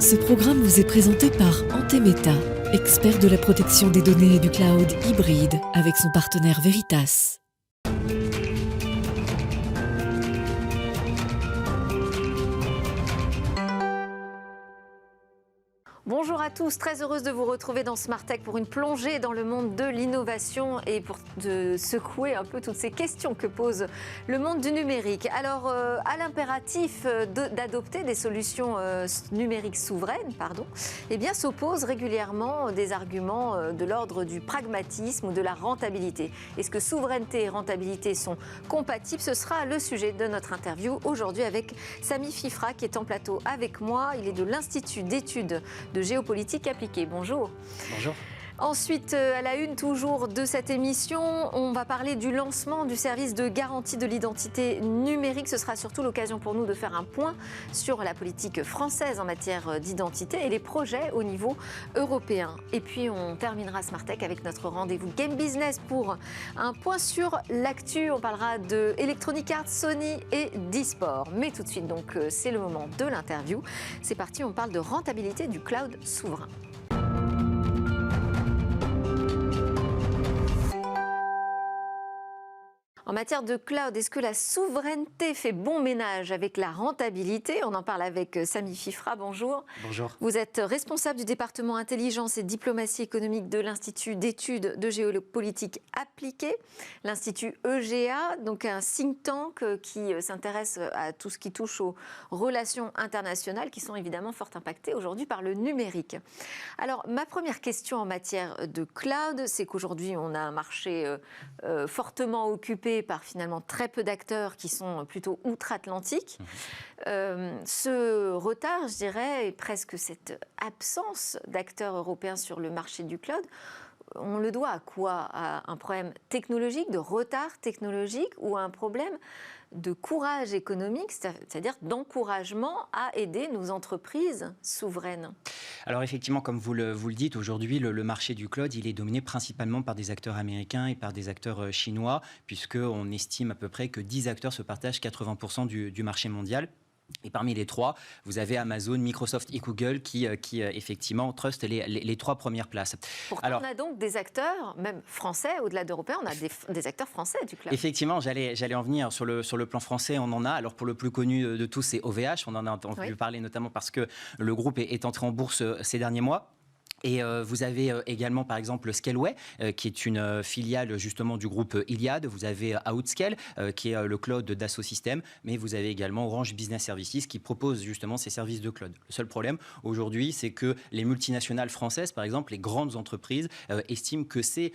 Ce programme vous est présenté par Antemeta, expert de la protection des données et du cloud hybride avec son partenaire Veritas. Bonjour à tous, très heureuse de vous retrouver dans Smart Tech pour une plongée dans le monde de l'innovation et pour secouer un peu toutes ces questions que pose le monde du numérique. Alors, à l'impératif d'adopter des solutions numériques souveraines, eh bien, s'opposent régulièrement des arguments de l'ordre du pragmatisme ou de la rentabilité. Est-ce que souveraineté et rentabilité sont compatibles? Ce sera le sujet de notre interview aujourd'hui avec Sami Fifra qui est en plateau avec moi. Il est de l'Institut d'études de géopolitique appliquée. Bonjour. Bonjour. Ensuite, à la une toujours de cette émission, on va parler du lancement du service de garantie de l'identité numérique. Ce sera surtout l'occasion pour nous de faire un point sur la politique française en matière d'identité et les projets au niveau européen. Et puis, on terminera Smart Tech avec notre rendez-vous Game Business pour un point sur l'actu. On parlera de Electronic Arts, Sony et d'e-sport. Mais tout de suite, donc, c'est le moment de l'interview. C'est parti, on parle de rentabilité du cloud souverain. En matière de cloud, est-ce que la souveraineté fait bon ménage avec la rentabilité? On en parle avec Sami Fifra. Bonjour. Bonjour. Vous êtes responsable du département intelligence et diplomatie économique de l'Institut d'études de géopolitique appliquée, l'Institut EGA, donc un think tank qui s'intéresse à tout ce qui touche aux relations internationales qui sont évidemment fort impactées aujourd'hui par le numérique. Alors, ma première question en matière de cloud, c'est qu'aujourd'hui, on a un marché fortement occupé par finalement très peu d'acteurs qui sont plutôt outre-Atlantique. Ce retard, je dirais, et presque cette absence d'acteurs européens sur le marché du cloud, on le doit à quoi? À un problème technologique, de retard technologique ou à un problème de courage économique, c'est-à-dire d'encouragement à aider nos entreprises souveraines? Alors effectivement, comme vous le dites, aujourd'hui, le marché du cloud, il est dominé principalement par des acteurs américains et par des acteurs chinois, puisqu'on estime à peu près que 10 acteurs se partagent 80% du marché mondial. Et parmi les trois, vous avez Amazon, Microsoft et Google qui effectivement trustent les trois premières places. Pourtant, alors, on a donc des acteurs, même français, au-delà d'européens, on a des acteurs français du cloud. Effectivement, j'allais en venir. Sur le plan français, on en a. Alors pour le plus connu de tous, c'est OVH. On en a entendu parler notamment parce que le groupe est entré en bourse ces derniers mois. Et vous avez également, par exemple, Scaleway, qui est une filiale justement du groupe Iliad. Vous avez Outscale, qui est le cloud d'Asso Systèmes. Mais vous avez également Orange Business Services, qui propose justement ces services de cloud. Le seul problème aujourd'hui, c'est que les multinationales françaises, par exemple, les grandes entreprises, estiment que ces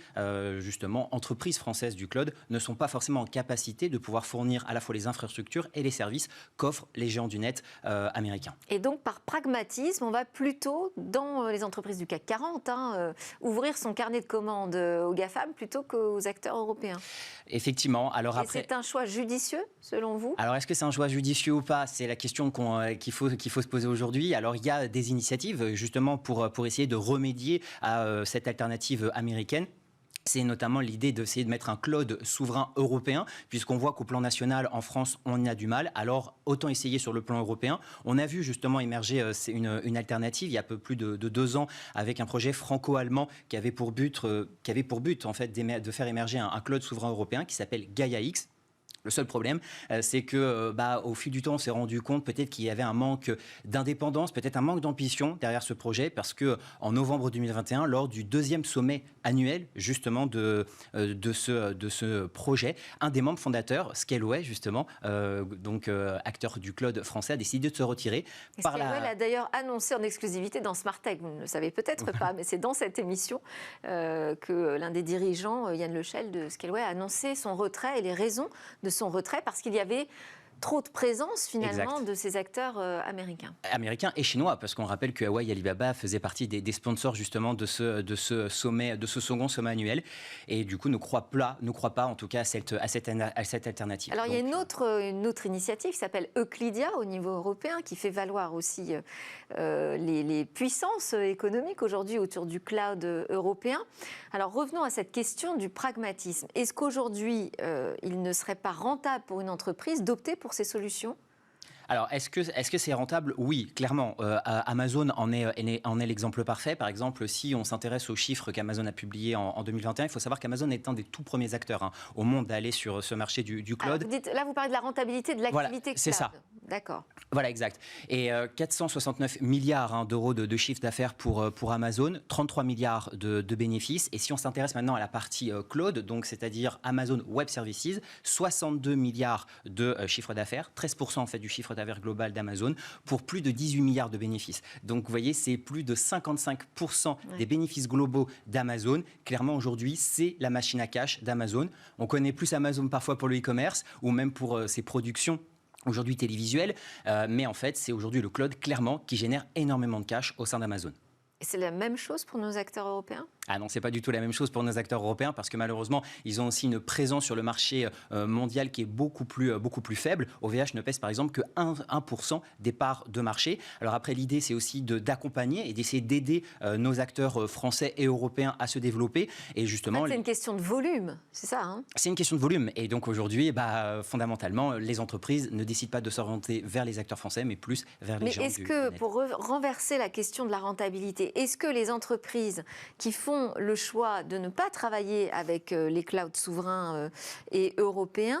justement entreprises françaises du cloud ne sont pas forcément en capacité de pouvoir fournir à la fois les infrastructures et les services qu'offrent les géants du net américains. Et donc, par pragmatisme, on va plutôt dans les entreprises du CAC 40, ouvrir son carnet de commandes aux GAFAM plutôt qu'aux acteurs européens. Effectivement. Alors après, c'est un choix judicieux, selon vous? Alors, est-ce que c'est un choix judicieux ou pas? C'est la question qu'il faut se poser aujourd'hui. Alors, il y a des initiatives, justement, pour essayer de remédier à cette alternative américaine. C'est notamment l'idée d'essayer de mettre un cloud souverain européen, puisqu'on voit qu'au plan national, en France, on y a du mal. Alors, autant essayer sur le plan européen. On a vu justement émerger une alternative il y a un peu plus de 2 ans avec un projet franco-allemand qui avait pour but en fait, de faire émerger un cloud souverain européen qui s'appelle Gaia-X. Le seul problème, c'est que, au fil du temps, on s'est rendu compte peut-être qu'il y avait un manque d'indépendance, peut-être un manque d'ambition derrière ce projet, parce que en novembre 2021, lors du 2e sommet annuel justement de ce projet, un des membres fondateurs, Scaleway justement, acteur du cloud français, a décidé de se retirer. Scaleway l'a d'ailleurs annoncé en exclusivité dans Smart Tech. Vous ne le savez peut-être pas, mais c'est dans cette émission que l'un des dirigeants, Yann Lechel de Scaleway, a annoncé son retrait et les raisons de son retrait parce qu'il y avait trop de présence finalement de ces acteurs américains. Américains et chinois, parce qu'on rappelle que Huawei et Alibaba faisaient partie des sponsors justement de ce sommet, de ce second sommet annuel, et du coup ne croient pas en tout cas à cette alternative. Alors il y a une autre initiative qui s'appelle Euclidia au niveau européen, qui fait valoir aussi les puissances économiques aujourd'hui autour du cloud européen. Alors revenons à cette question du pragmatisme. Est-ce qu'aujourd'hui il ne serait pas rentable pour une entreprise d'opter pour ces solutions? Alors, est-ce que c'est rentable? Oui, clairement. Amazon en est l'exemple parfait. Par exemple, si on s'intéresse aux chiffres qu'Amazon a publiés en 2021, il faut savoir qu'Amazon est un des tout premiers acteurs au monde à aller sur ce marché du cloud. Alors, vous parlez de la rentabilité de l'activité cloud. C'est ça. D'accord. Voilà, exact. Et 469 milliards d'euros de chiffre d'affaires pour Amazon, 33 milliards de bénéfices. Et si on s'intéresse maintenant à la partie cloud, donc c'est-à-dire Amazon Web Services, 62 milliards de chiffre d'affaires, 13% en fait du chiffre d'affaires global d'Amazon, pour plus de 18 milliards de bénéfices. Donc vous voyez, c'est plus de 55% des bénéfices globaux d'Amazon. Clairement, aujourd'hui, c'est la machine à cash d'Amazon. On connaît plus Amazon parfois pour le e-commerce ou même pour ses productions aujourd'hui télévisuelles, mais en fait, c'est aujourd'hui le cloud, clairement, qui génère énormément de cash au sein d'Amazon. Et c'est la même chose pour nos acteurs européens ? Ah non, c'est pas du tout la même chose pour nos acteurs européens parce que malheureusement, ils ont aussi une présence sur le marché mondial qui est beaucoup plus faible. OVH ne pèse par exemple que 1% des parts de marché. Alors après, l'idée, c'est aussi d'accompagner et d'essayer d'aider nos acteurs français et européens à se développer. Et justement, en fait, c'est une question de volume, c'est ça, hein ? C'est une question de volume. Et donc aujourd'hui, fondamentalement, les entreprises ne décident pas de s'orienter vers les acteurs français, mais plus vers les gens du net. Mais est-ce que, pour renverser la question de la rentabilité, est-ce que les entreprises qui font le choix de ne pas travailler avec les clouds souverains et européens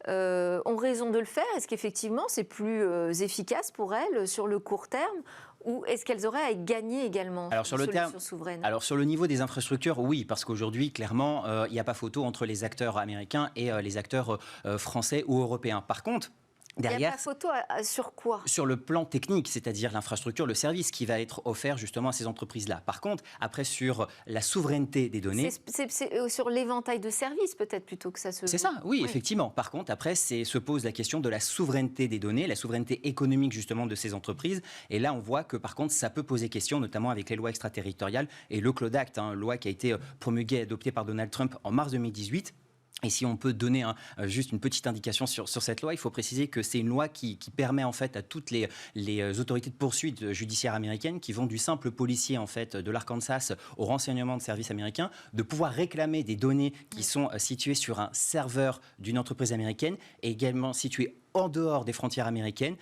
ont raison de le faire? Est-ce qu'effectivement c'est plus efficace pour elles sur le court terme? Ou est-ce qu'elles auraient à y gagner également sur le terme souveraine? Alors sur le niveau des infrastructures, oui, parce qu'aujourd'hui, clairement, il n'y a pas photo entre les acteurs américains et les acteurs français ou européens. Par contre, derrière, il n'y a pas photo sur quoi? Sur le plan technique, c'est-à-dire l'infrastructure, le service qui va être offert justement à ces entreprises-là. Par contre, après sur la souveraineté des données... C'est sur l'éventail de services peut-être plutôt que ça se... C'est ça, oui, effectivement. Par contre, après, se pose la question de la souveraineté des données, la souveraineté économique justement de ces entreprises. Et là, on voit que par contre, ça peut poser question, notamment avec les lois extraterritoriales et le Cloud Act, loi qui a été promulguée et adoptée par Donald Trump en mars 2018. Et si on peut donner juste une petite indication sur cette loi, il faut préciser que c'est une loi qui permet en fait à toutes les autorités de poursuite judiciaire américaines qui vont du simple policier en fait de l'Arkansas au renseignement de services américains de pouvoir réclamer des données qui sont situées sur un serveur d'une entreprise américaine et également situées en dehors des frontières américaines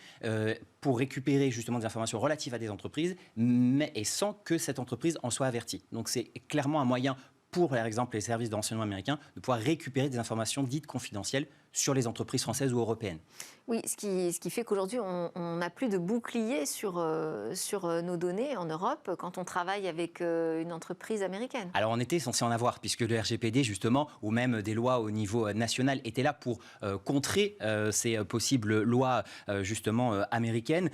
pour récupérer justement des informations relatives à des entreprises, et sans que cette entreprise en soit avertie. Donc c'est clairement un moyen pour, par exemple, les services de renseignement américains, de pouvoir récupérer des informations dites confidentielles sur les entreprises françaises ou européennes. Oui, ce qui fait qu'aujourd'hui, on n'a plus de bouclier sur nos données en Europe quand on travaille avec une entreprise américaine. Alors, on était censé en avoir, puisque le RGPD, justement, ou même des lois au niveau national, étaient là pour contrer ces possibles lois, justement, américaines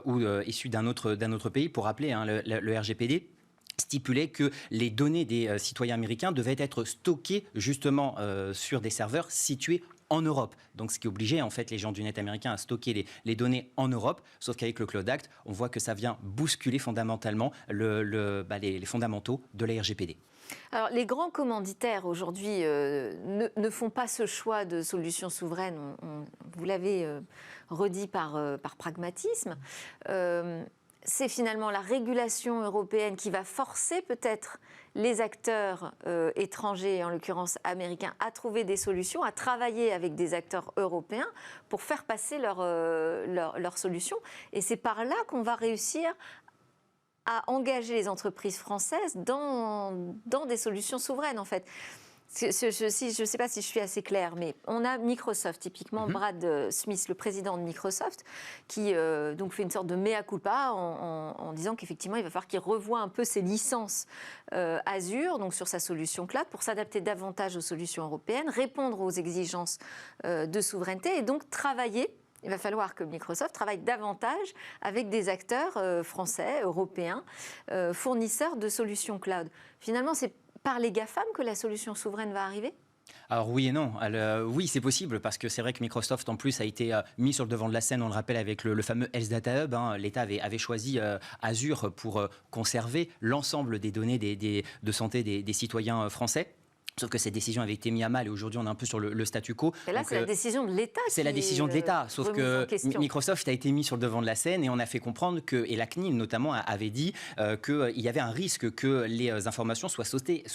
ou issues d'un autre pays. Pour rappeler, le RGPD stipulait que les données des citoyens américains devaient être stockées justement sur des serveurs situés en Europe. Donc, ce qui obligeait en fait les gens du net américain à stocker les données en Europe. Sauf qu'avec le Cloud Act, on voit que ça vient bousculer fondamentalement les fondamentaux de la RGPD. Alors, les grands commanditaires aujourd'hui ne font pas ce choix de solutions souveraines. Vous l'avez redit par pragmatisme. C'est finalement la régulation européenne qui va forcer peut-être les acteurs étrangers, en l'occurrence américains, à trouver des solutions, à travailler avec des acteurs européens pour faire passer leurs solutions. Et c'est par là qu'on va réussir à engager les entreprises françaises dans des solutions souveraines, en fait. Je ne sais pas si je suis assez claire, mais on a Microsoft, typiquement Brad Smith, le président de Microsoft, qui donc fait une sorte de mea culpa en disant qu'effectivement, il va falloir qu'il revoie un peu ses licences Azure, donc sur sa solution cloud, pour s'adapter davantage aux solutions européennes, répondre aux exigences de souveraineté et donc travailler. Il va falloir que Microsoft travaille davantage avec des acteurs français, européens, fournisseurs de solutions cloud. Finalement, c'est par les GAFAM que la solution souveraine va arriver ? Alors oui et non. Oui, c'est possible parce que c'est vrai que Microsoft en plus a été mis sur le devant de la scène, on le rappelle, avec le fameux Health Data Hub. L'État avait choisi Azure pour conserver l'ensemble des données de santé des citoyens français. Sauf que cette décision avait été mise à mal et aujourd'hui on est un peu sur le statu quo. Et là, c'est la décision de l'État. C'est la décision de l'État. Sauf que Microsoft a été mis sur le devant de la scène et on a fait comprendre que, et la CNIL notamment avait dit qu'il y avait un risque que les informations soient stockées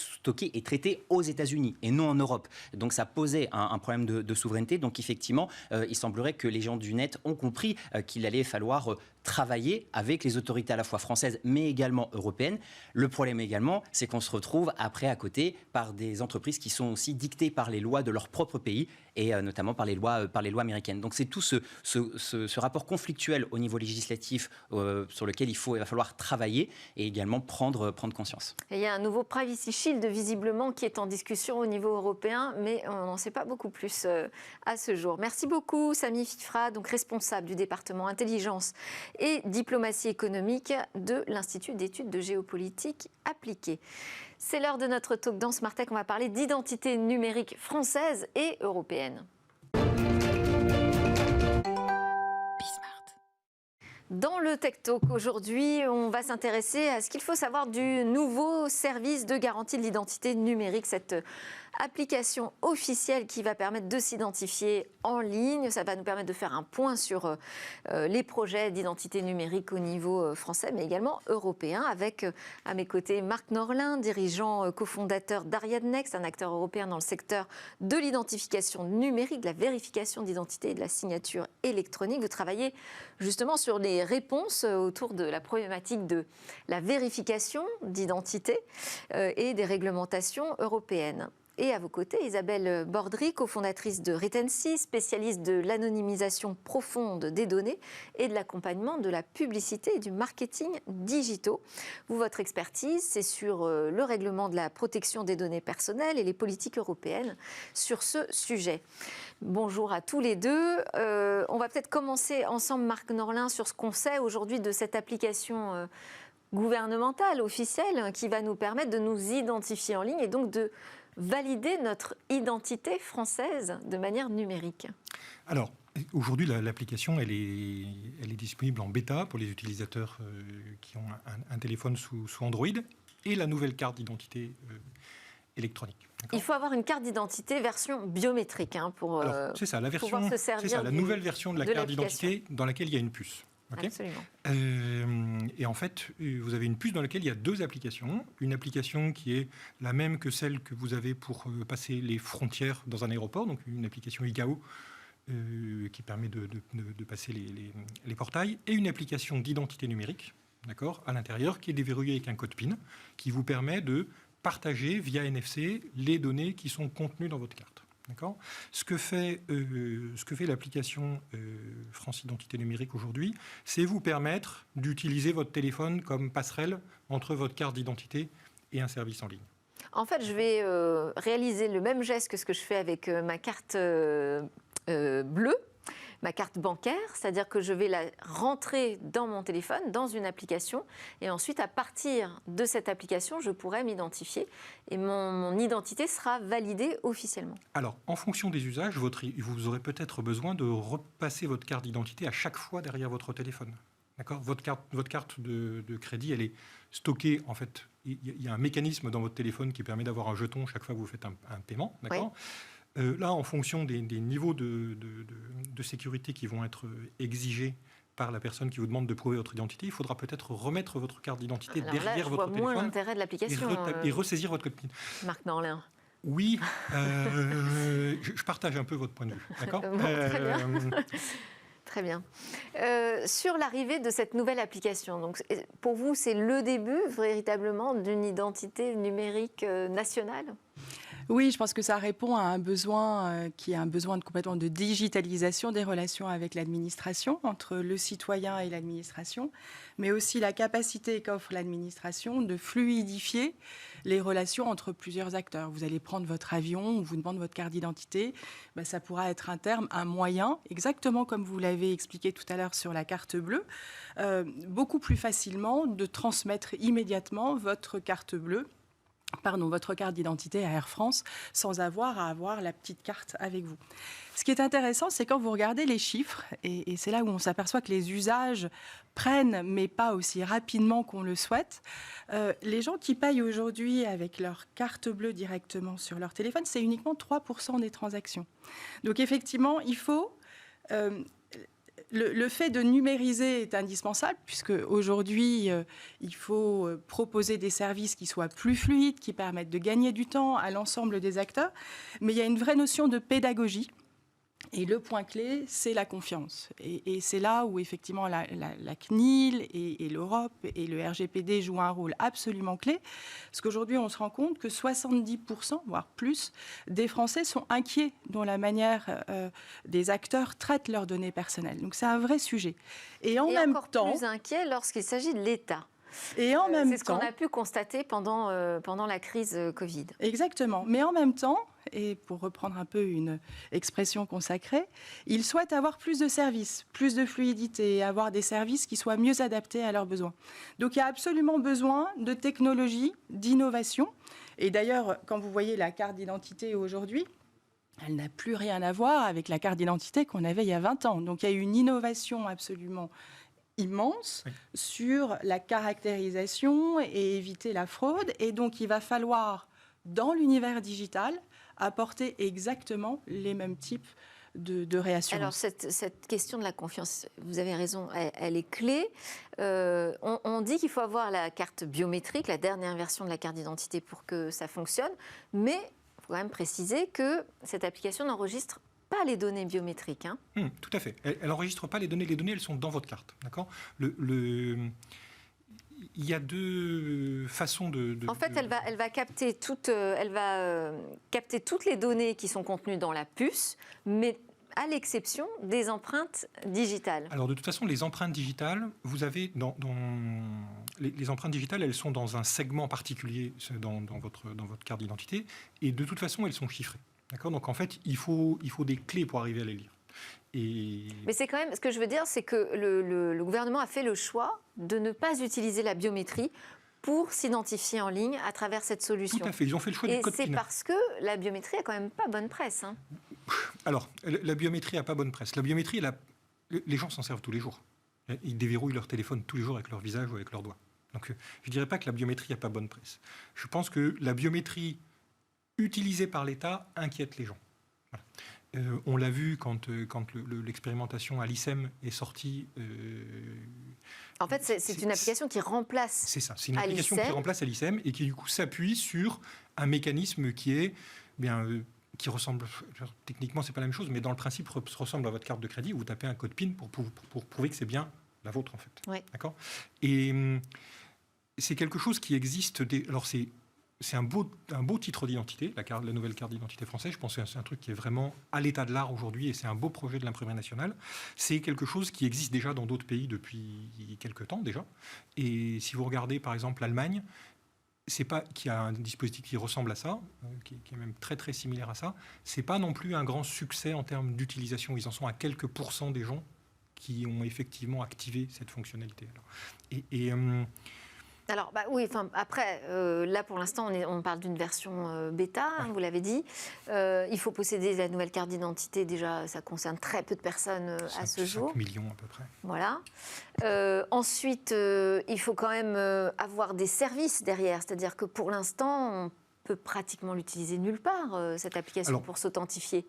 et traitées aux États-Unis et non en Europe. Donc ça posait un problème de souveraineté. Donc effectivement, il semblerait que les gens du net ont compris qu'il allait falloir travailler avec les autorités à la fois françaises mais également européennes. Le problème également, c'est qu'on se retrouve après à côté par des entreprises qui sont aussi dictées par les lois de leur propre pays et notamment par les lois américaines. Donc c'est tout ce rapport conflictuel au niveau législatif sur lequel il va falloir travailler et également prendre conscience. Et il y a un nouveau Privacy Shield visiblement qui est en discussion au niveau européen, mais on n'en sait pas beaucoup plus à ce jour. Merci beaucoup Samy Fifra, donc responsable du département intelligence et diplomatie économique de l'Institut d'études de géopolitique appliquée. C'est l'heure de notre talk dans Smart Tech. On va parler d'identité numérique française et européenne. Dans le Tech Talk aujourd'hui, on va s'intéresser à ce qu'il faut savoir du nouveau service de garantie de l'identité numérique, cette application officielle qui va permettre de s'identifier en ligne. Ça va nous permettre de faire un point sur les projets d'identité numérique au niveau français, mais également européen, avec à mes côtés Marc Norlin, dirigeant cofondateur d'Ariadne Next, un acteur européen dans le secteur de l'identification numérique, de la vérification d'identité et de la signature électronique. Vous travaillez justement sur les réponses autour de la problématique de la vérification d'identité et des réglementations européennes. Et à vos côtés, Isabelle Bordry, cofondatrice de Retency, spécialiste de l'anonymisation profonde des données et de l'accompagnement de la publicité et du marketing digitaux. Vous, votre expertise, c'est sur le règlement de la protection des données personnelles et les politiques européennes sur ce sujet. Bonjour à tous les deux. On va peut-être commencer ensemble, Marc Norlin, sur ce qu'on sait aujourd'hui de cette application gouvernementale, officielle, qui va nous permettre de nous identifier en ligne et donc de valider notre identité française de manière numérique. Alors, aujourd'hui, l'application, elle est disponible en bêta pour les utilisateurs qui ont un téléphone sous Android et la nouvelle carte d'identité électronique. Il faut avoir une carte d'identité version biométrique pour c'est ça, pouvoir se servir. C'est ça, la nouvelle version de la carte d'identité dans laquelle il y a une puce. Okay. Absolument. Et en fait, vous avez une puce dans laquelle il y a deux applications. Une application qui est la même que celle que vous avez pour passer les frontières dans un aéroport, donc une application ICAO qui permet de passer les portails, et une application d'identité numérique, d'accord, à l'intérieur, qui est déverrouillée avec un code PIN, qui vous permet de partager via NFC les données qui sont contenues dans votre carte. D'accord. Ce que fait l'application France Identité Numérique aujourd'hui, c'est vous permettre d'utiliser votre téléphone comme passerelle entre votre carte d'identité et un service en ligne. En fait, je vais réaliser le même geste que ce que je fais avec ma carte bleue, ma carte bancaire, c'est-à-dire que je vais la rentrer dans mon téléphone, dans une application, et ensuite, à partir de cette application, je pourrai m'identifier et mon identité sera validée officiellement. Alors, en fonction des usages, vous aurez peut-être besoin de repasser votre carte d'identité à chaque fois derrière votre téléphone. D'accord ? Votre carte de crédit, elle est stockée, en fait, il y a un mécanisme dans votre téléphone qui permet d'avoir un jeton chaque fois que vous faites un paiement, d'accord ? Oui. Là, en fonction des niveaux de sécurité qui vont être exigés par la personne qui vous demande de prouver votre identité, il faudra peut-être remettre votre carte d'identité derrière votre téléphone. Je vois moins l'intérêt de l'application. Et ressaisir votre code PIN. Marc Norlin. Oui, je partage un peu votre point de vue. D'accord. Très bien. Très bien. Sur l'arrivée de cette nouvelle application, donc, pour vous, c'est le début véritablement d'une identité numérique nationale ? Oui, je pense que ça répond à un besoin qui est un besoin complètement de digitalisation des relations avec l'administration, entre le citoyen et l'administration, mais aussi la capacité qu'offre l'administration de fluidifier les relations entre plusieurs acteurs. Vous allez prendre votre avion, on vous demande votre carte d'identité, ça pourra être un moyen, exactement comme vous l'avez expliqué tout à l'heure sur la carte bleue, beaucoup plus facilement de transmettre immédiatement votre carte bleue votre carte d'identité à Air France sans avoir à avoir la petite carte avec vous. Ce qui est intéressant, c'est quand vous regardez les chiffres, et c'est là où on s'aperçoit que les usages prennent, mais pas aussi rapidement qu'on le souhaite. Les gens qui payent aujourd'hui avec leur carte bleue directement sur leur téléphone, c'est uniquement 3% des transactions. Donc effectivement, il faut... Le fait de numériser est indispensable, puisque aujourd'hui, il faut proposer des services qui soient plus fluides, qui permettent de gagner du temps à l'ensemble des acteurs. Mais il y a une vraie notion de pédagogie. Et le point clé, c'est la confiance. Et c'est là où, effectivement, la CNIL et l'Europe et le RGPD jouent un rôle absolument clé. Parce qu'aujourd'hui, on se rend compte que 70%, voire plus, des Français sont inquiets dans la manière des acteurs traitent leurs données personnelles. Donc, c'est un vrai sujet. Et même temps, encore plus inquiets lorsqu'il s'agit de l'État. Et en même temps, c'est ce qu'on a pu constater pendant la crise Covid. Exactement. Mais en même temps, et pour reprendre un peu une expression consacrée, ils souhaitent avoir plus de services, plus de fluidité, et avoir des services qui soient mieux adaptés à leurs besoins. Donc il y a absolument besoin de technologie, d'innovation. Et d'ailleurs, quand vous voyez la carte d'identité aujourd'hui, elle n'a plus rien à voir avec la carte d'identité qu'on avait il y a 20 ans. Donc il y a une innovation absolument immense sur la caractérisation et éviter la fraude. Et donc, il va falloir, dans l'univers digital, apporter exactement les mêmes types de réassurance. Alors, cette question de la confiance, vous avez raison, elle est clé. On dit qu'il faut avoir la carte biométrique, la dernière version de la carte d'identité pour que ça fonctionne. Mais il faut quand même préciser que cette application n'enregistre pas les données biométriques. Hein. Tout à fait. Elle n'enregistre pas les données. Les données, elles sont dans votre carte. D'accord. Il y a deux façons de... En fait, elle va capter toutes les données qui sont contenues dans la puce, mais à l'exception des empreintes digitales. Alors, de toute façon, les empreintes digitales, vous avez les empreintes digitales, elles sont dans un segment particulier dans votre carte d'identité, et de toute façon, elles sont chiffrées. D'accord. Donc, en fait, il faut des clés pour arriver à les lire. Mais c'est quand même, ce que je veux dire, c'est que le gouvernement a fait le choix de ne pas utiliser la biométrie pour s'identifier en ligne à travers cette solution. Tout à fait, ils ont fait le choix du code PIN. Et c'est parce que la biométrie a quand même pas bonne presse. Hein. Alors, la biométrie n'a pas bonne presse. La biométrie, les gens s'en servent tous les jours. Ils déverrouillent leur téléphone tous les jours avec leur visage ou avec leurs doigts. Donc, je ne dirais pas que la biométrie n'a pas bonne presse. Je pense que la biométrie utilisée par l'État inquiète les gens. Voilà. On l'a vu quand l'expérimentation à l'ISEM est sortie. En fait, c'est une application qui remplace. C'est ça, c'est une application qui remplace à l'ISEM et qui du coup s'appuie sur un mécanisme qui est qui ressemble. Techniquement, c'est pas la même chose, mais dans le principe, ressemble à votre carte de crédit. Où vous tapez un code PIN pour prouver que c'est bien la vôtre en fait. Oui. D'accord. Et c'est quelque chose qui existe. Alors c'est un beau titre d'identité, la nouvelle carte d'identité française. Je pense que c'est un truc qui est vraiment à l'état de l'art aujourd'hui et c'est un beau projet de l'imprimerie nationale. C'est quelque chose qui existe déjà dans d'autres pays depuis quelques temps déjà. Et si vous regardez par exemple l'Allemagne, qui a un dispositif qui ressemble à ça, qui est même très très similaire à ça, c'est pas non plus un grand succès en termes d'utilisation. Ils en sont à quelques pourcents des gens qui ont effectivement activé cette fonctionnalité. Alors, oui, après, là, pour l'instant, on parle d'une version bêta, vous l'avez dit. Il faut posséder la nouvelle carte d'identité. Déjà, ça concerne très peu de personnes à ce jour. 5 millions à peu près. Voilà. Ensuite, il faut quand même avoir des services derrière. C'est-à-dire que pour l'instant, on peut pratiquement l'utiliser nulle part, cette application, pour s'authentifier.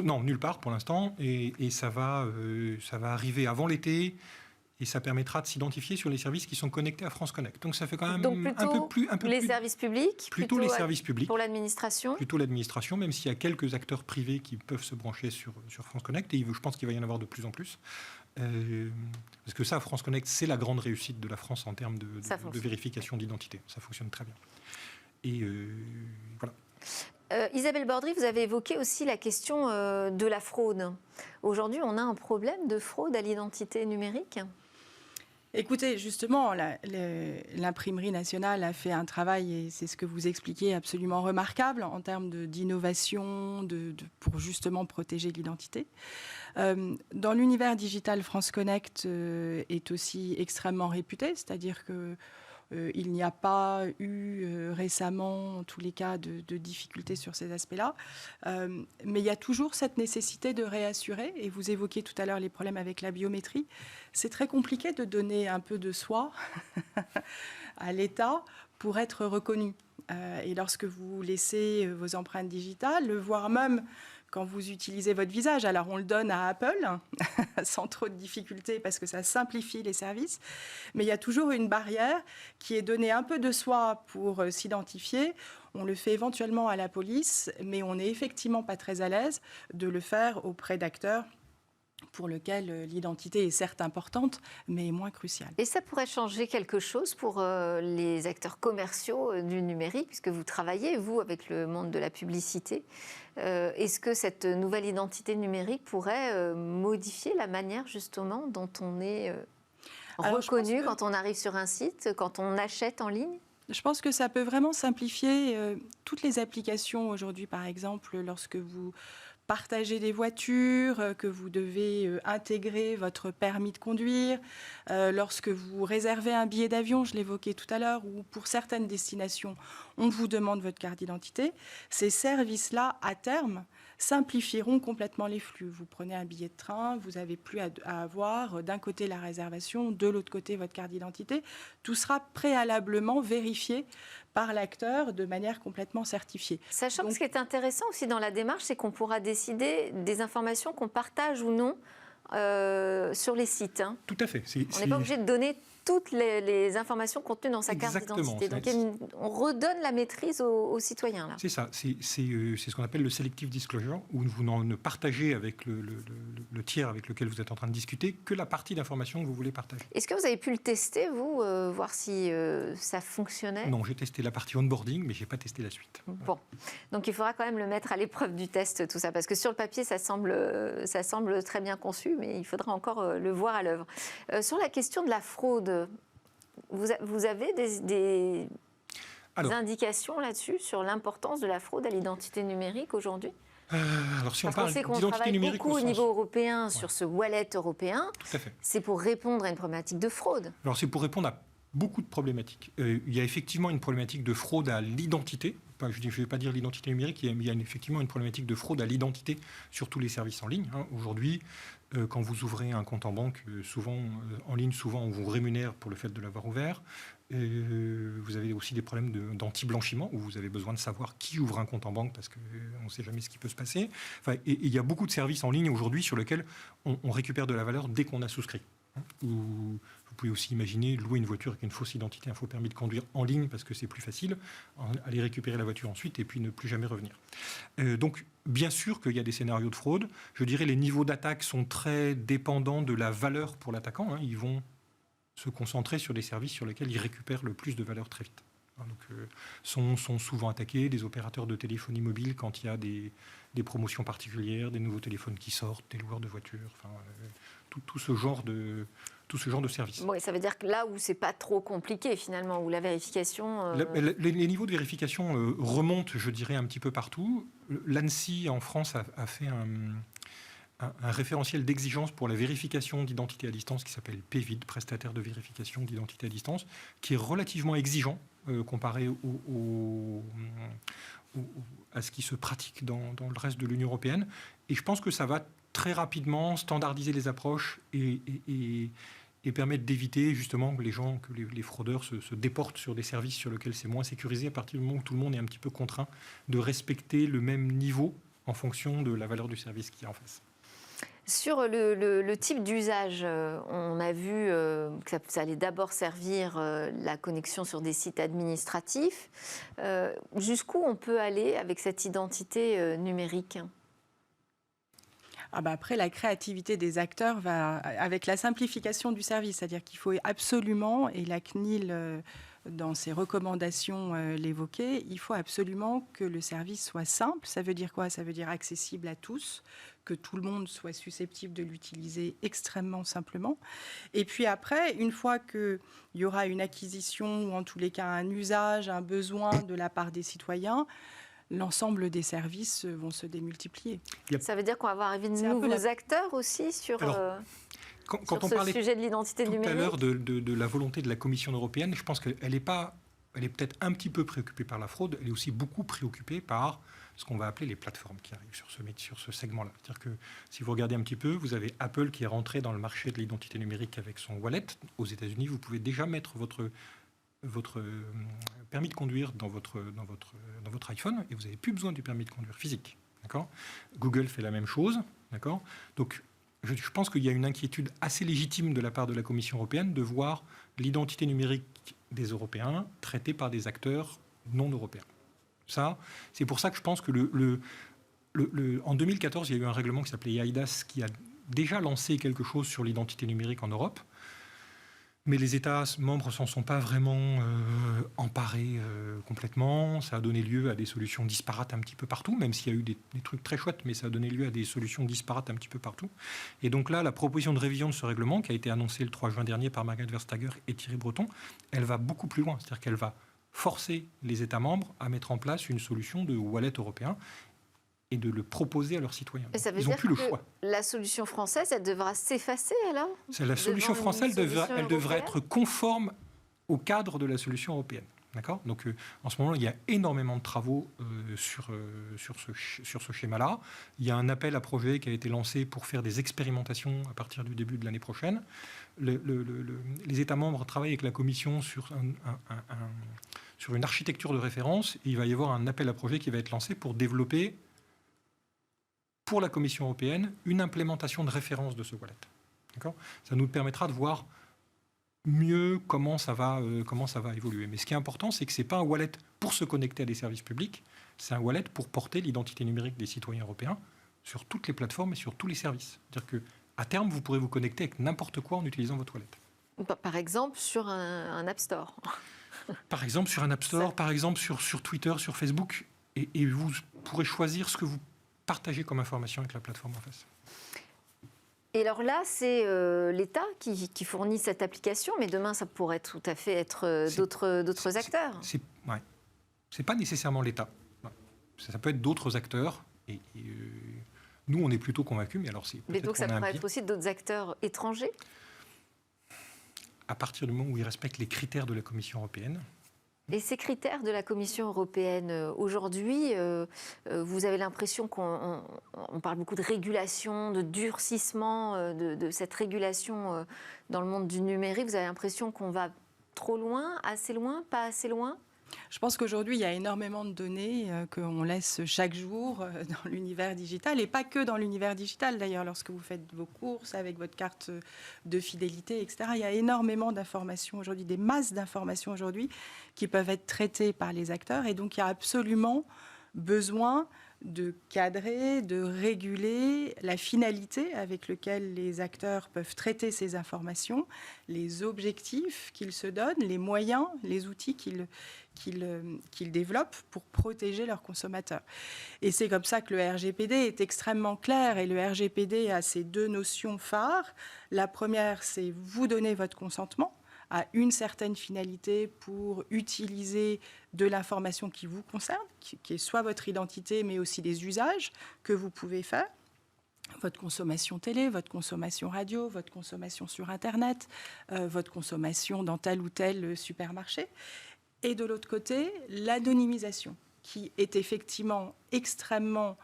Non, nulle part pour l'instant. Et ça va arriver avant l'été. Et ça permettra de s'identifier sur les services qui sont connectés à France Connect. Donc ça fait quand même services publics, plutôt les services publics. Pour l'administration. Plutôt l'administration, même s'il y a quelques acteurs privés qui peuvent se brancher sur France Connect. Et je pense qu'il va y en avoir de plus en plus. Parce que ça, France Connect, c'est la grande réussite de la France en termes de vérification d'identité. Ça fonctionne très bien. Et voilà. Isabelle Bordry, vous avez évoqué aussi la question de la fraude. Aujourd'hui, on a un problème de fraude à l'identité numérique ? Écoutez, justement, l'imprimerie nationale a fait un travail, et c'est ce que vous expliquez, absolument remarquable en termes d'innovation, pour justement protéger l'identité. Dans l'univers digital, France Connect est aussi extrêmement réputé, c'est-à-dire que il n'y a pas eu récemment, en tous les cas, de difficultés sur ces aspects-là. Mais il y a toujours cette nécessité de réassurer. Et vous évoquiez tout à l'heure les problèmes avec la biométrie. C'est très compliqué de donner un peu de soi à l'État pour être reconnu. Et lorsque vous laissez vos empreintes digitales, voire même quand vous utilisez votre visage, alors on le donne à Apple sans trop de difficultés parce que ça simplifie les services, mais il y a toujours une barrière qui est donner un peu de soi pour s'identifier. On le fait éventuellement à la police, mais on n'est effectivement pas très à l'aise de le faire auprès d'acteurs pour lequel l'identité est certes importante, mais moins cruciale. Et ça pourrait changer quelque chose pour les acteurs commerciaux du numérique, puisque vous travaillez, vous, avec le monde de la publicité. Est-ce que cette nouvelle identité numérique pourrait modifier la manière, justement, dont on est reconnu quand on arrive sur un site, quand on achète en ligne ? Je pense que ça peut vraiment simplifier toutes les applications aujourd'hui, par exemple, lorsque vous partagez des voitures, que vous devez intégrer votre permis de conduire, lorsque vous réservez un billet d'avion, je l'évoquais tout à l'heure, ou pour certaines destinations, on vous demande votre carte d'identité. Ces services-là, à terme, simplifieront complètement les flux. Vous prenez un billet de train, vous n'avez plus à avoir d'un côté la réservation, de l'autre côté votre carte d'identité. Tout sera préalablement vérifié par l'acteur de manière complètement certifiée. Sachant que ce qui est intéressant aussi dans la démarche, c'est qu'on pourra décider des informations qu'on partage ou non sur les sites. Tout à fait. On n'est pas obligé de donner toutes les informations contenues dans sa carte d'identité. Donc on redonne la maîtrise aux citoyens. Là. C'est ça. C'est ce qu'on appelle le selective disclosure, où vous ne partagez avec le tiers avec lequel vous êtes en train de discuter que la partie d'information que vous voulez partager. Est-ce que vous avez pu le tester, vous, voir si ça fonctionnait ? Non, j'ai testé la partie onboarding, mais je n'ai pas testé la suite. Bon. Donc il faudra quand même le mettre à l'épreuve du test, tout ça, parce que sur le papier, ça semble très bien conçu, mais il faudra encore le voir à l'œuvre. Sur la question de la fraude, vous avez des indications là-dessus sur l'importance de la fraude à l'identité numérique aujourd'hui ? Alors si on parle sait qu'on d'identité travaille numérique beaucoup au niveau européen sur ce wallet européen. Tout à fait. C'est pour répondre à une problématique de fraude. Alors c'est pour répondre à beaucoup de problématiques. Il y a effectivement une problématique de fraude à l'identité. Je ne vais pas dire l'identité numérique, il y a effectivement une problématique de fraude à l'identité sur tous les services en ligne. Aujourd'hui, quand vous ouvrez un compte en banque, en ligne, souvent on vous rémunère pour le fait de l'avoir ouvert. Vous avez aussi des problèmes d'anti-blanchiment où vous avez besoin de savoir qui ouvre un compte en banque parce qu'on ne sait jamais ce qui peut se passer. Et il y a beaucoup de services en ligne aujourd'hui sur lesquels on récupère de la valeur dès qu'on a souscrit. Vous pouvez aussi imaginer louer une voiture avec une fausse identité, un faux permis de conduire en ligne parce que c'est plus facile, aller récupérer la voiture ensuite et puis ne plus jamais revenir. Donc, bien sûr qu'il y a des scénarios de fraude. Je dirais les niveaux d'attaque sont très dépendants de la valeur pour l'attaquant. Ils vont se concentrer sur des services sur lesquels ils récupèrent le plus de valeur très vite. Donc, sont souvent attaqués des opérateurs de téléphonie mobile quand il y a des promotions particulières, des nouveaux téléphones qui sortent, des loueurs de voitures, tout ce genre de services. Oui, ça veut dire que là où c'est pas trop compliqué finalement, où la vérification... Les niveaux de vérification remontent, je dirais, un petit peu partout. L'ANSSI en France a fait un référentiel d'exigence pour la vérification d'identité à distance qui s'appelle PVID, prestataire de vérification d'identité à distance, qui est relativement exigeant comparé à ce qui se pratique dans le reste de l'Union européenne. Et je pense que ça va très rapidement standardiser les approches et permettre d'éviter justement que les fraudeurs se déportent sur des services sur lesquels c'est moins sécurisé à partir du moment où tout le monde est un petit peu contraint de respecter le même niveau en fonction de la valeur du service qui est en face. Sur le type d'usage, on a vu que ça allait d'abord servir la connexion sur des sites administratifs. Jusqu'où on peut aller avec cette identité numérique ? Après, la créativité des acteurs va avec la simplification du service. C'est-à-dire qu'il faut absolument, et la CNIL, dans ses recommandations l'évoquait, il faut absolument que le service soit simple. Ça veut dire quoi ? Ça veut dire accessible à tous, que tout le monde soit susceptible de l'utiliser extrêmement simplement. Et puis après, une fois qu'il y aura une acquisition, ou en tous les cas un usage, un besoin de la part des citoyens, l'ensemble des services vont se démultiplier. Ça veut dire qu'on va avoir arrivé de nouveaux acteurs aussi sur... Quand sur on ce parlait sujet de l'identité tout numérique. à l'heure de la volonté de la Commission européenne, je pense qu'elle est peut-être un petit peu préoccupée par la fraude, elle est aussi beaucoup préoccupée par ce qu'on va appeler les plateformes qui arrivent sur ce segment-là. C'est-à-dire que si vous regardez un petit peu, vous avez Apple qui est rentré dans le marché de l'identité numérique avec son wallet. Aux États-Unis, vous pouvez déjà mettre votre permis de conduire dans votre iPhone et vous n'avez plus besoin du permis de conduire physique. D'accord ? Google fait la même chose. D'accord ? Donc, je pense qu'il y a une inquiétude assez légitime de la part de la Commission européenne de voir l'identité numérique des Européens traitée par des acteurs non européens. Ça, c'est pour ça que je pense que en 2014, il y a eu un règlement qui s'appelait eIDAS qui a déjà lancé quelque chose sur l'identité numérique en Europe. Mais les États membres ne s'en sont pas vraiment emparés complètement. Ça a donné lieu à des solutions disparates un petit peu partout, même s'il y a eu des trucs très chouettes, mais ça a donné lieu à des solutions disparates un petit peu partout. Et donc là, la proposition de révision de ce règlement, qui a été annoncée le 3 juin dernier par Margrethe Vestager et Thierry Breton, elle va beaucoup plus loin. C'est-à-dire qu'elle va forcer les États membres à mettre en place une solution de wallet européen et de le proposer à leurs citoyens. Et ça veut Ils n'ont dire plus le que choix. la solution française, elle devra s'effacer alors ? La solution devant française, une solution elle devrait européenne être conforme au cadre de la solution européenne. D'accord ? Donc, en ce moment, il y a énormément de travaux sur ce schéma-là. Il y a un appel à projet qui a été lancé pour faire des expérimentations à partir du début de l'année prochaine. Les États membres travaillent avec la Commission sur une architecture de référence. Et il va y avoir un appel à projet qui va être lancé pour développer, pour la Commission européenne, une implémentation de référence de ce wallet. D'accord ? Ça nous permettra de voir mieux comment ça va évoluer. Mais ce qui est important, c'est que ce n'est pas un wallet pour se connecter à des services publics, c'est un wallet pour porter l'identité numérique des citoyens européens sur toutes les plateformes et sur tous les services. C'est-à-dire qu'à terme, vous pourrez vous connecter avec n'importe quoi en utilisant votre wallet. Par exemple, sur un App Store. Par exemple, sur un App Store, par exemple, sur Twitter, sur Facebook. Et vous pourrez choisir ce que vous partagez comme information avec la plateforme en face. Et alors là, c'est l'État qui fournit cette application, mais demain, ça pourrait tout à fait être d'autres acteurs. C'est pas nécessairement l'État. Ça peut être d'autres acteurs. Et nous, on est plutôt convaincus. Mais donc, ça pourrait être aussi d'autres acteurs étrangers ? À partir du moment où ils respectent les critères de la Commission européenne. Et ces critères de la Commission européenne, aujourd'hui, vous avez l'impression qu'on parle beaucoup de régulation, de durcissement de cette régulation dans le monde du numérique. Vous avez l'impression qu'on va trop loin, pas assez loin ? Je pense qu'aujourd'hui, il y a énormément de données qu'on laisse chaque jour dans l'univers digital, et pas que dans l'univers digital d'ailleurs, lorsque vous faites vos courses avec votre carte de fidélité, etc. Il y a énormément d'informations aujourd'hui, des masses d'informations aujourd'hui qui peuvent être traitées par les acteurs, et donc il y a absolument besoin de cadrer, de réguler la finalité avec laquelle les acteurs peuvent traiter ces informations, les objectifs qu'ils se donnent, les moyens, les outils qu'ils développent pour protéger leurs consommateurs. Et c'est comme ça que le RGPD est extrêmement clair, et le RGPD a ces deux notions phares. La première, c'est vous donner votre consentement à une certaine finalité pour utiliser de l'information qui vous concerne, qui est soit votre identité, mais aussi les usages que vous pouvez faire. Votre consommation télé, votre consommation radio, votre consommation sur Internet, votre consommation dans tel ou tel supermarché. Et de l'autre côté, l'anonymisation, qui est effectivement extrêmement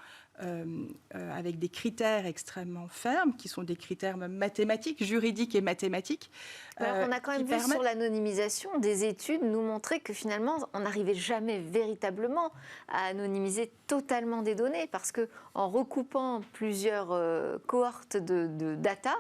avec des critères extrêmement fermes, qui sont des critères même mathématiques, juridiques et mathématiques. Alors, on a quand même vu sur l'anonymisation des études nous montrer que finalement, on n'arrivait jamais véritablement à anonymiser totalement des données, parce qu'en recoupant plusieurs cohortes de data,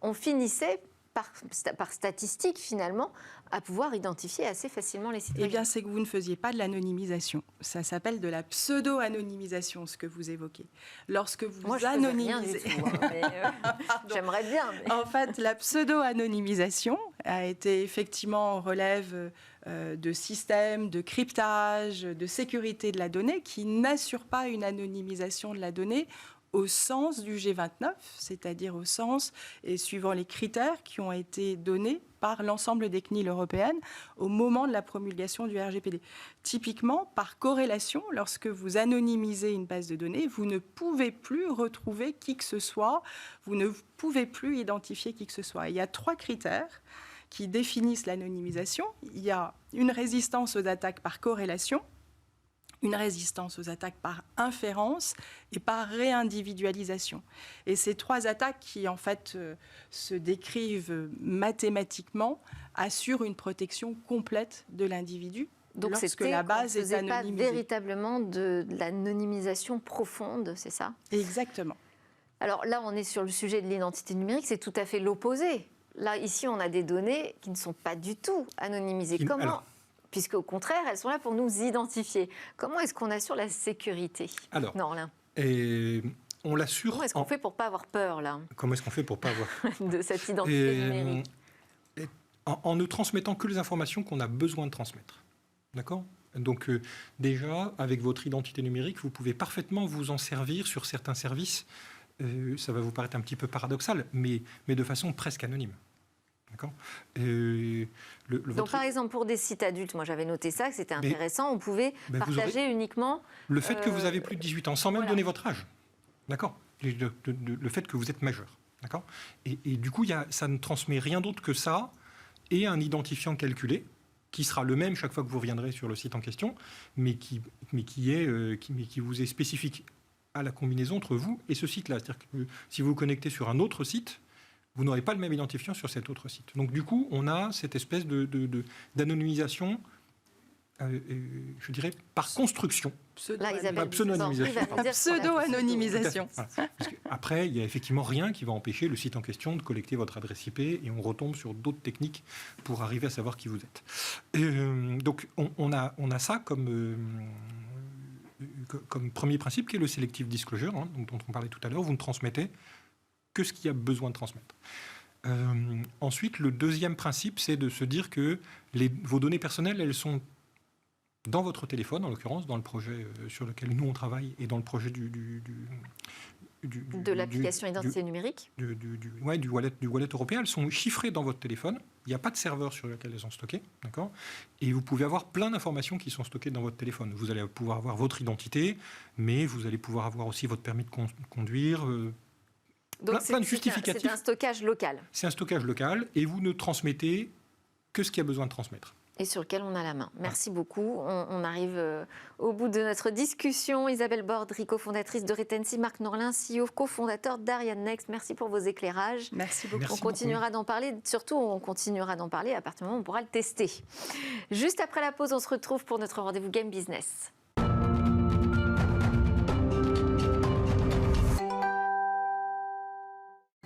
on finissait par statistique finalement à pouvoir identifier assez facilement les citoyens. Eh bien, c'est que vous ne faisiez pas de l'anonymisation. Ça s'appelle de la pseudo-anonymisation, ce que vous évoquez. Lorsque vous anonymisez... J'aimerais bien. Mais... En fait, la pseudo-anonymisation a été effectivement relève de systèmes de cryptage, de sécurité de la donnée qui n'assurent pas une anonymisation de la donnée au sens du G29, c'est-à-dire au sens et suivant les critères qui ont été donnés par l'ensemble des CNIL européennes au moment de la promulgation du RGPD. Typiquement, par corrélation, lorsque vous anonymisez une base de données, vous ne pouvez plus retrouver qui que ce soit, vous ne pouvez plus identifier qui que ce soit. Il y a 3 critères qui définissent l'anonymisation. Il y a une résistance aux attaques par corrélation, une résistance aux attaques par inférence et par réindividualisation. Et ces 3 attaques qui, en fait, se décrivent mathématiquement, assurent une protection complète de l'individu. Donc lorsque la base est anonymisée. pas véritablement de l'anonymisation profonde, c'est ça? Exactement. Alors là, on est sur le sujet de l'identité numérique, c'est tout à fait l'opposé. Là, ici, on a des données qui ne sont pas du tout anonymisées. Comment Puisque au contraire, elles sont là pour nous identifier. Comment est-ce qu'on assure la sécurité? Alors, Norlin, on l'assure. comment est-ce qu'on fait pour ne pas avoir peur, là, Comment est-ce qu'on fait pour pas avoir de cette identité numérique? En ne transmettant que les informations qu'on a besoin de transmettre. D'accord? Donc déjà, avec votre identité numérique, vous pouvez parfaitement vous en servir sur certains services. Ça va vous paraître un petit peu paradoxal, mais de façon presque anonyme. D'accord. Donc, par exemple, pour des sites adultes, moi j'avais noté ça, que c'était intéressant, on pouvait partager uniquement... Le fait que vous avez plus de 18 ans, sans même donner votre âge. D'accord. Le fait que vous êtes majeur. D'accord. Et du coup, ça ne transmet rien d'autre que ça et un identifiant calculé, qui sera le même chaque fois que vous reviendrez sur le site en question, mais qui vous est spécifique à la combinaison entre vous et ce site-là. C'est-à-dire que si vous vous connectez sur un autre site, vous n'aurez pas le même identifiant sur cet autre site. Donc du coup, on a cette espèce d'anonymisation, je dirais, par construction. Pseudo-anonymisation. Après, il n'y a effectivement rien qui va empêcher le site en question de collecter votre adresse IP et on retombe sur d'autres techniques pour arriver à savoir qui vous êtes. Donc on a ça comme premier principe qui est le selective disclosure, dont on parlait tout à l'heure. Vous ne transmettez que ce qu'il y a besoin de transmettre. Ensuite, le deuxième principe, c'est de se dire que vos données personnelles, elles sont dans votre téléphone, en l'occurrence, dans le projet sur lequel nous on travaille et dans le projet de l'application identité numérique du wallet européen, elles sont chiffrées dans votre téléphone. Il n'y a pas de serveur sur lequel elles sont stockées, d'accord. Et vous pouvez avoir plein d'informations qui sont stockées dans votre téléphone. Vous allez pouvoir avoir votre identité, mais vous allez pouvoir avoir aussi votre permis de conduire. Donc plein de justificatifs. C'est un stockage local. C'est un stockage local et vous ne transmettez que ce qu'il y a besoin de transmettre. Et sur lequel on a la main. Merci beaucoup. On arrive au bout de notre discussion. Isabelle Bordry, cofondatrice de Retensi, Marc Norlin, CEO, cofondateur d'Ariane Next. Merci pour vos éclairages. Merci beaucoup. On continuera d'en parler. Surtout, on continuera d'en parler à partir du moment où on pourra le tester. Juste après la pause, on se retrouve pour notre rendez-vous Game Business.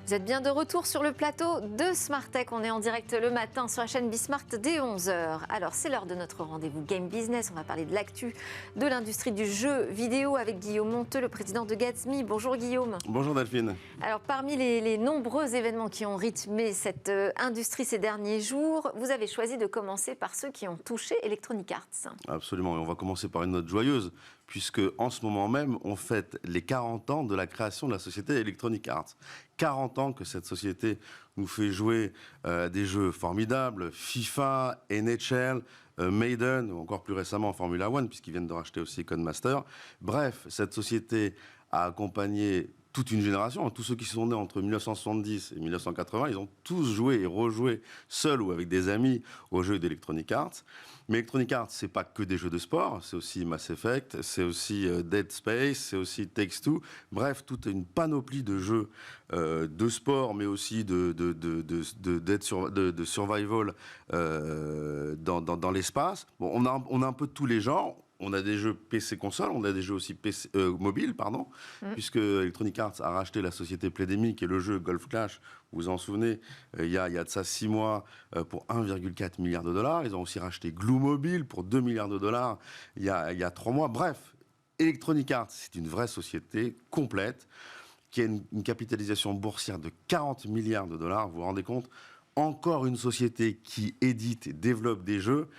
Vous êtes bien de retour sur le plateau de Smart Tech. On est en direct le matin sur la chaîne Bismart dès 11h. Alors, c'est l'heure de notre rendez-vous Game Business. On va parler de l'actu de l'industrie du jeu vidéo avec Guillaume Monteux, le président de Gatsby. Bonjour Guillaume. Bonjour Delphine. Alors, parmi les nombreux événements qui ont rythmé cette industrie ces derniers jours, vous avez choisi de commencer par ceux qui ont touché Electronic Arts. Absolument. Et on va commencer par une note joyeuse, puisque en ce moment même, on fête les 40 ans de la création de la société Electronic Arts. 40 ans que cette société nous fait jouer des jeux formidables, FIFA, NHL, Maiden, ou encore plus récemment Formula One, puisqu'ils viennent de racheter aussi Codemaster. Bref, cette société a accompagné toute une génération. Tous ceux qui sont nés entre 1970 et 1980, ils ont tous joué et rejoué, seuls ou avec des amis, aux jeux d'Electronic Arts. Mais Electronic Arts, c'est pas que des jeux de sport, c'est aussi Mass Effect, c'est aussi Dead Space, c'est aussi Takes-Two. Bref, toute une panoplie de jeux de sport, mais aussi de survival dans l'espace. Bon, on a un peu de tous les genres. On a des jeux PC console, on a des jeux aussi PC, mobile, puisque Electronic Arts a racheté la société Playdemic et le jeu Golf Clash, vous vous en souvenez, il y a de ça 6 mois pour 1,4 milliard de dollars. Ils ont aussi racheté Glue Mobile pour 2 milliards de dollars il y a 3 mois. Bref, Electronic Arts, c'est une vraie société complète qui a une capitalisation boursière de 40 milliards de dollars, vous vous rendez compte ? Encore une société qui édite et développe des jeux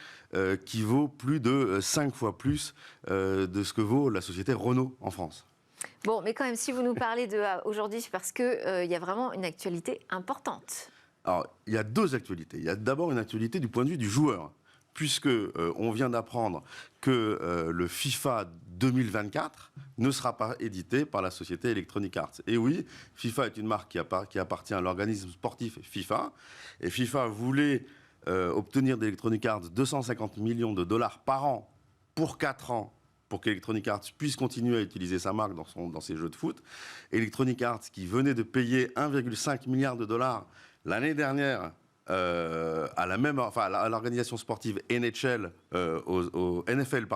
qui vaut plus de 5 fois plus de ce que vaut la société Renault en France. Bon, mais quand même, si vous nous parlez de aujourd'hui, c'est parce qu'il y a vraiment une actualité importante. Alors, il y a deux actualités. Il y a d'abord une actualité du point de vue du joueur, puisque on vient d'apprendre que le FIFA 2024 ne sera pas édité par la société Electronic Arts. Et oui, FIFA est une marque qui appartient à l'organisme sportif FIFA, et FIFA voulait obtenir d'Electronic Arts 250 millions de dollars par an pour 4 ans, pour qu'Electronic Arts puisse continuer à utiliser sa marque dans ses jeux de foot. Electronic Arts, qui venait de payer 1,5 milliard de dollars l'année dernière à l'organisation sportive NHL, au NFL,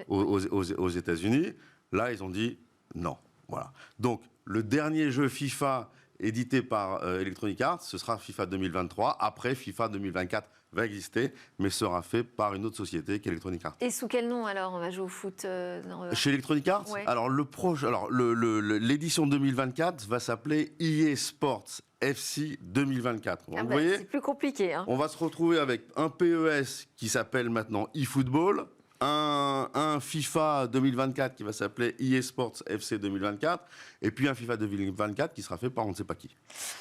aux États-Unis, là, ils ont dit non. Voilà. Donc, le dernier jeu FIFA édité par Electronic Arts, ce sera FIFA 2023. Après, FIFA 2024 va exister, mais sera fait par une autre société qu'Electronic Arts. Et sous quel nom, alors, on va jouer au foot Chez Electronic Arts, ouais. Alors, l'édition 2024 va s'appeler EA Sports FC 2024. Vous voyez, c'est plus compliqué. Hein. On va se retrouver avec un PES qui s'appelle maintenant eFootball, un FIFA 2024 qui va s'appeler EA Sports FC 2024, et puis un FIFA 2024 qui sera fait par on ne sait pas qui.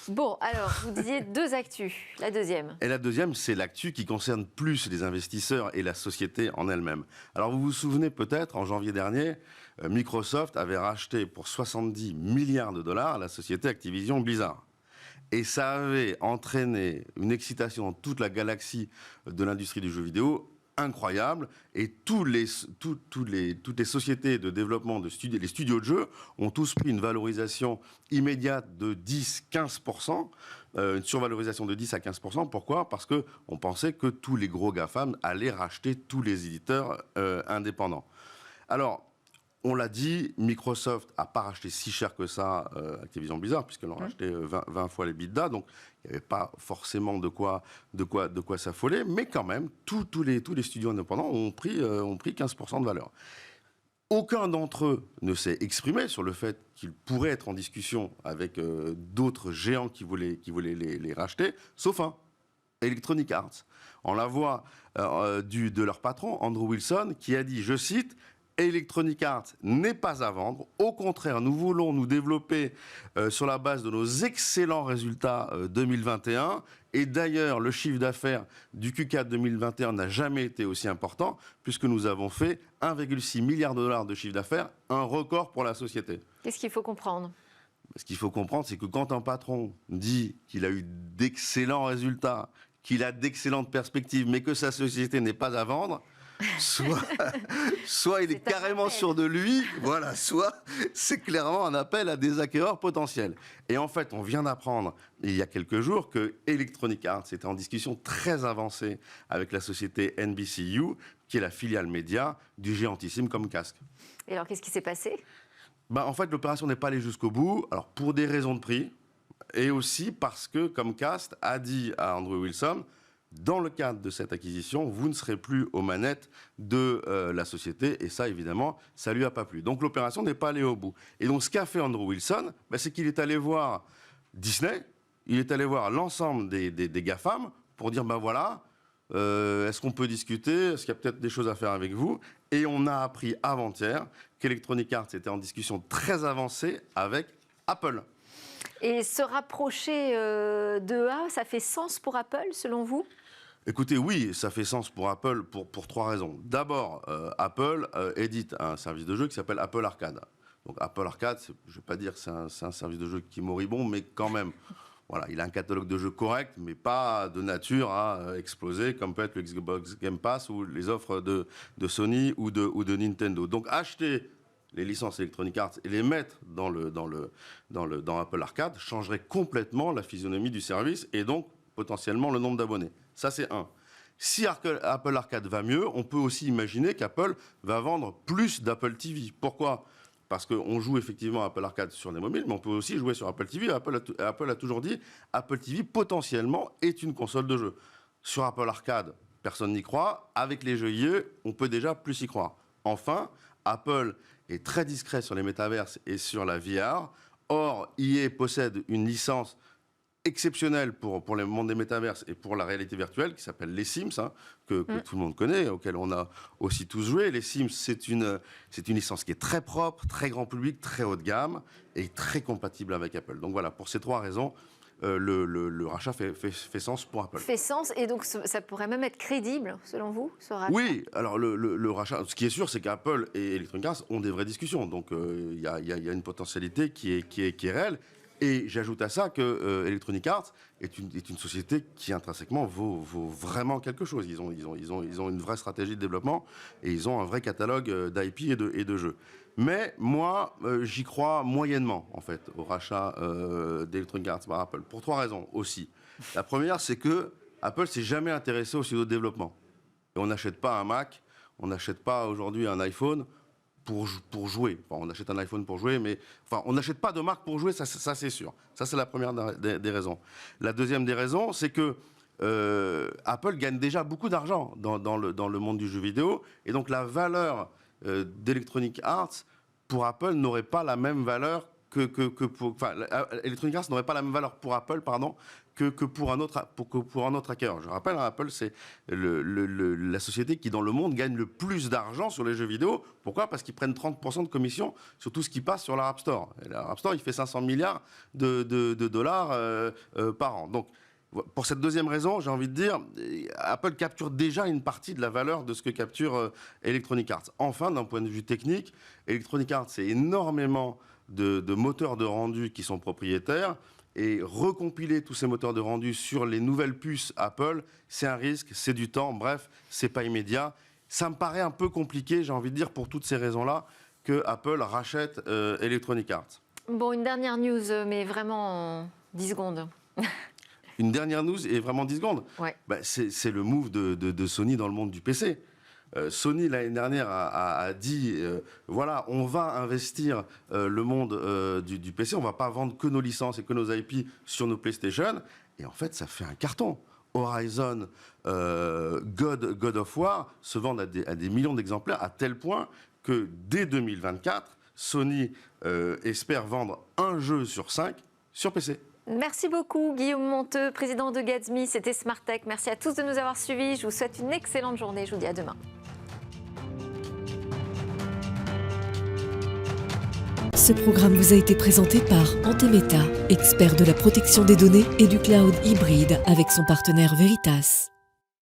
Bon, alors, vous disiez deux actus. La deuxième. Et la deuxième, c'est l'actu qui concerne plus les investisseurs et la société en elle-même. Alors, vous vous souvenez peut-être, en janvier dernier, Microsoft avait racheté pour 70 milliards de dollars la société Activision Blizzard. Et ça avait entraîné une excitation dans toute la galaxie de l'industrie du jeu vidéo incroyable. Et toutes les sociétés de développement, les studios de jeux, ont tous pris une valorisation immédiate de 10-15%, une survalorisation de 10 à 15%. Pourquoi ? Parce qu'on pensait que tous les gros GAFAM allaient racheter tous les éditeurs indépendants. Alors, on l'a dit, Microsoft n'a pas racheté si cher que ça Activision Blizzard, puisqu'ils l'ont racheté 20 fois les EBITDA, donc il n'y avait pas forcément de quoi s'affoler, mais quand même, tous les studios indépendants ont pris 15% de valeur. Aucun d'entre eux ne s'est exprimé sur le fait qu'ils pourraient être en discussion avec d'autres géants qui voulaient les racheter, sauf un, Electronic Arts. On la voit de leur patron, Andrew Wilson, qui a dit, je cite, Electronic Arts n'est pas à vendre. Au contraire, nous voulons nous développer sur la base de nos excellents résultats 2021. Et d'ailleurs, le chiffre d'affaires du Q4 2021 n'a jamais été aussi important, puisque nous avons fait 1,6 milliard de dollars de chiffre d'affaires, un record pour la société. Qu'est-ce qu'il faut comprendre ? Ce qu'il faut comprendre, c'est que quand un patron dit qu'il a eu d'excellents résultats, qu'il a d'excellentes perspectives, mais que sa société n'est pas à vendre, soit il est carrément sûr de lui, voilà, soit c'est clairement un appel à des acquéreurs potentiels. Et en fait, on vient d'apprendre il y a quelques jours que Electronic Arts était en discussion très avancée avec la société NBCU, qui est la filiale média du géantissime Comcast. Et alors, qu'est-ce qui s'est passé ? En fait, l'opération n'est pas allée jusqu'au bout, alors pour des raisons de prix, et aussi parce que Comcast a dit à Andrew Wilson, dans le cadre de cette acquisition, vous ne serez plus aux manettes de la société. Et ça, évidemment, ça ne lui a pas plu. Donc l'opération n'est pas allée au bout. Et donc ce qu'a fait Andrew Wilson, c'est qu'il est allé voir Disney, il est allé voir l'ensemble des GAFAM pour dire, voilà, est-ce qu'on peut discuter ? Est-ce qu'il y a peut-être des choses à faire avec vous ? Et on a appris avant-hier qu'Electronic Arts était en discussion très avancée avec Apple. Et se rapprocher d'EA, ça fait sens pour Apple, selon vous ? Écoutez, oui, ça fait sens pour Apple pour trois raisons. D'abord, Apple édite un service de jeu qui s'appelle Apple Arcade. Donc Apple Arcade, je ne vais pas dire que c'est un service de jeu qui est moribond, mais quand même, voilà, il a un catalogue de jeux correct, mais pas de nature à exploser, comme peut être le Xbox Game Pass ou les offres de Sony ou de Nintendo. Donc acheter les licences Electronic Arts et les mettre dans Apple Arcade changerait complètement la physionomie du service et donc potentiellement le nombre d'abonnés. Ça, c'est un. Si Apple Arcade va mieux, on peut aussi imaginer qu'Apple va vendre plus d'Apple TV. Pourquoi ? Parce qu'on joue effectivement à Apple Arcade sur des mobiles, mais on peut aussi jouer sur Apple TV. Apple a toujours dit Apple TV, potentiellement, est une console de jeu. Sur Apple Arcade, personne n'y croit. Avec les jeux IE, on peut déjà plus y croire. Enfin, Apple est très discret sur les métaverses et sur la VR. Or, EA possède une licence exceptionnel pour le monde des métaverses et pour la réalité virtuelle qui s'appelle les Sims, que tout le monde connaît, auquel on a aussi tous joué. Les Sims, c'est une licence qui est très propre, très grand public, très haut de gamme et très compatible avec Apple. Donc voilà, pour ces 3 raisons, le rachat fait sens pour Apple. Fait sens, et donc ça pourrait même être crédible, selon vous, ce rachat? Oui, alors le rachat, ce qui est sûr, c'est qu'Apple et Electronic Arts ont des vraies discussions. Donc il y a une potentialité qui est réelle. Et j'ajoute à ça que Electronic Arts est une société qui intrinsèquement vaut vraiment quelque chose. Ils ont une vraie stratégie de développement et ils ont un vrai catalogue d'IP et de jeux. Mais moi, j'y crois moyennement, en fait, au rachat d'Electronic Arts par Apple, pour 3 raisons aussi. La première, c'est que Apple s'est jamais intéressé au studio de développement. Et on n'achète pas un Mac, on n'achète pas aujourd'hui un iPhone pour jouer. Enfin, on achète un iPhone pour jouer, mais on n'achète pas de marque pour jouer, ça c'est sûr. Ça, c'est la première des raisons. La deuxième des raisons, c'est que Apple gagne déjà beaucoup d'argent dans le monde du jeu vidéo, et donc la valeur d'Electronic Arts pour Apple n'aurait pas la même valeur Electronic Arts n'aurait pas la même valeur pour Apple, que pour un autre hacker. Je rappelle, Apple, c'est la société qui, dans le monde, gagne le plus d'argent sur les jeux vidéo. Pourquoi ? Parce qu'ils prennent 30% de commission sur tout ce qui passe sur leur App Store. Et leur App Store, il fait 500 milliards de dollars par an. Donc, pour cette deuxième raison, j'ai envie de dire, Apple capture déjà une partie de la valeur de ce que capture Electronic Arts. Enfin, d'un point de vue technique, Electronic Arts, c'est énormément de moteurs de rendu qui sont propriétaires, et recompiler tous ces moteurs de rendu sur les nouvelles puces Apple, c'est un risque, c'est du temps, bref, c'est pas immédiat. Ça me paraît un peu compliqué, j'ai envie de dire, pour toutes ces raisons-là, que Apple rachète Electronic Arts. Bon, une dernière news, mais vraiment en 10 secondes. Une dernière news et vraiment 10 secondes. Ouais. C'est le move de Sony dans le monde du PC. Sony, l'année dernière, a dit, voilà, on va investir le monde du PC, on ne va pas vendre que nos licences et que nos IP sur nos PlayStation. Et en fait, ça fait un carton. Horizon, God of War se vendent à des millions d'exemplaires, à tel point que dès 2024, Sony espère vendre un jeu sur 5 sur PC. Merci beaucoup Guillaume Monteux, président de Gatsby, c'était Smart Tech. Merci à tous de nous avoir suivis, je vous souhaite une excellente journée, je vous dis à demain. Ce programme vous a été présenté par Antemeta, expert de la protection des données et du cloud hybride avec son partenaire Veritas.